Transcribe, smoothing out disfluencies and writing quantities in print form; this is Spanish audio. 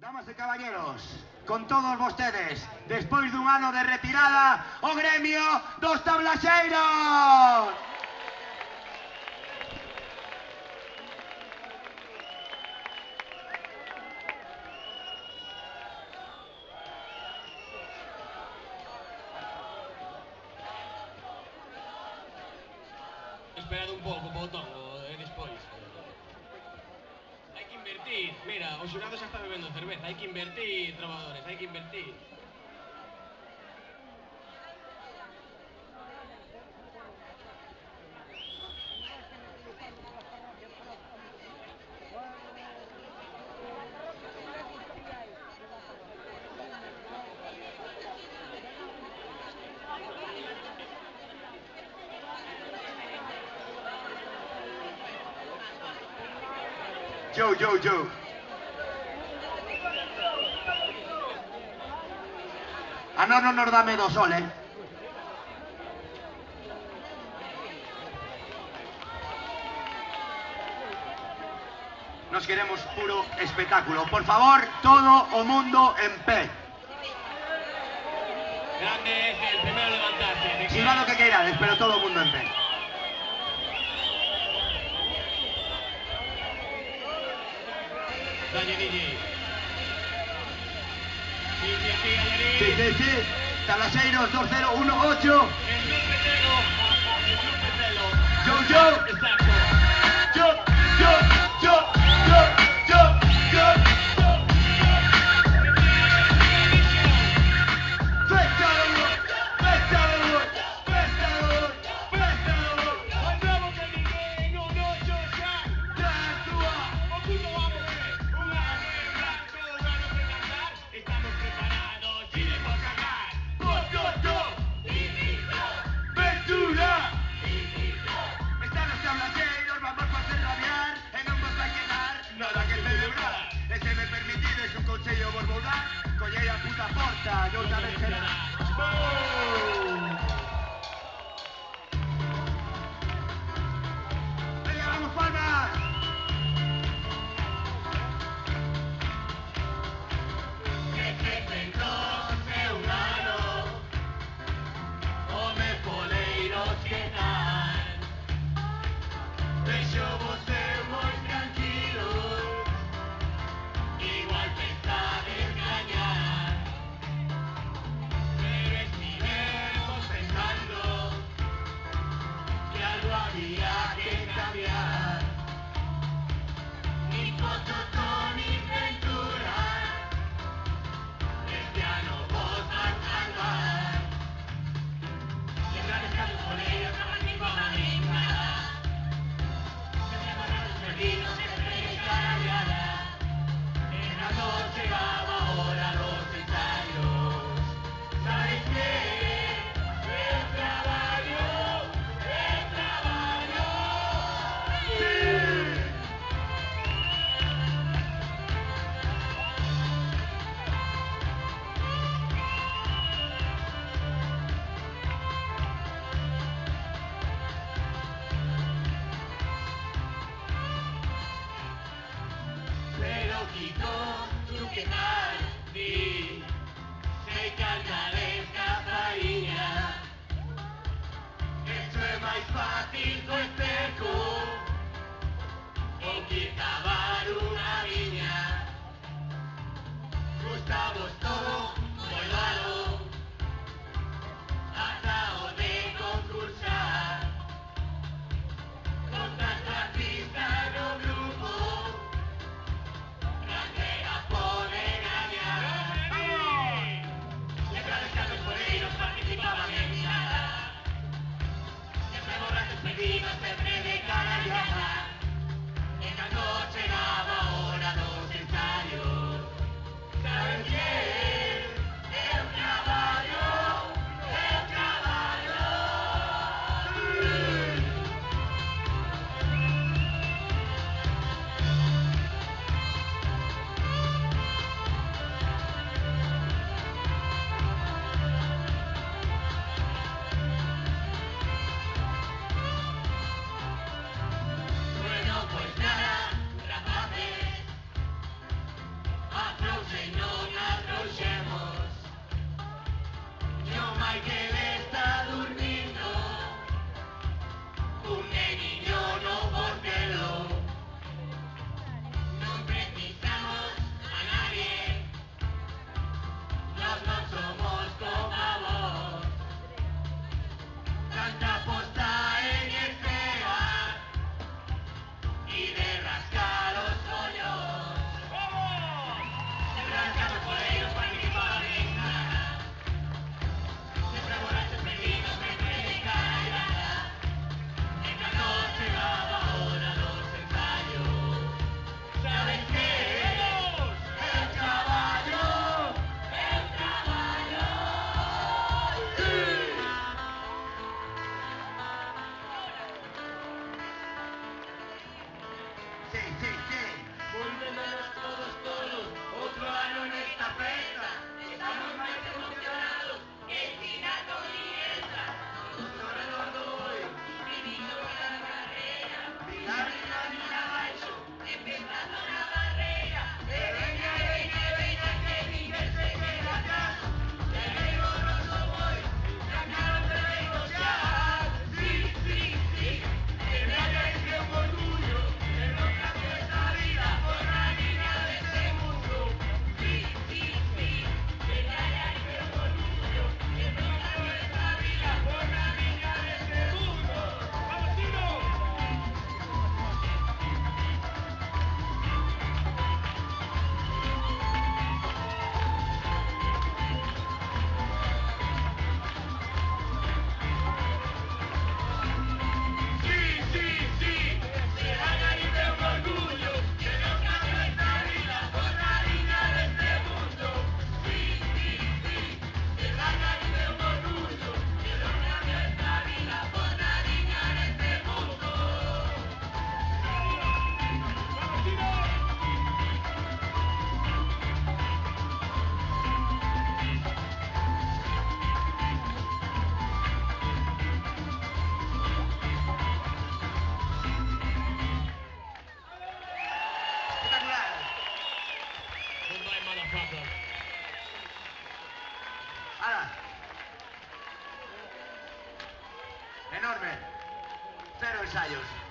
Damas e caballeros, con todos vostedes, despois dun ano de retirada, o gremio dos tablaxeiros! Esperad un pouco, botón, e despois. Hai que invertir. Mira, o xurado xa está bebendo cerveza. Hai que invertir, trovadores, hai que invertir. Yo. A nós non nos dá medo o sol, Nos queremos puro espectáculo. Por favor, todo o mundo en pé. Grande es el primero a levantarse. Silbad lo que queirades, pero todo o mundo en pé. Dalle, DJ. Sí. Tablaxeiros 2018. Snoop Petelo. Yo. Exacto. Yo. Consello Borbonán, collei a puta porta, non tamén será. Venga, vamos, palmas! Ponen ensayos.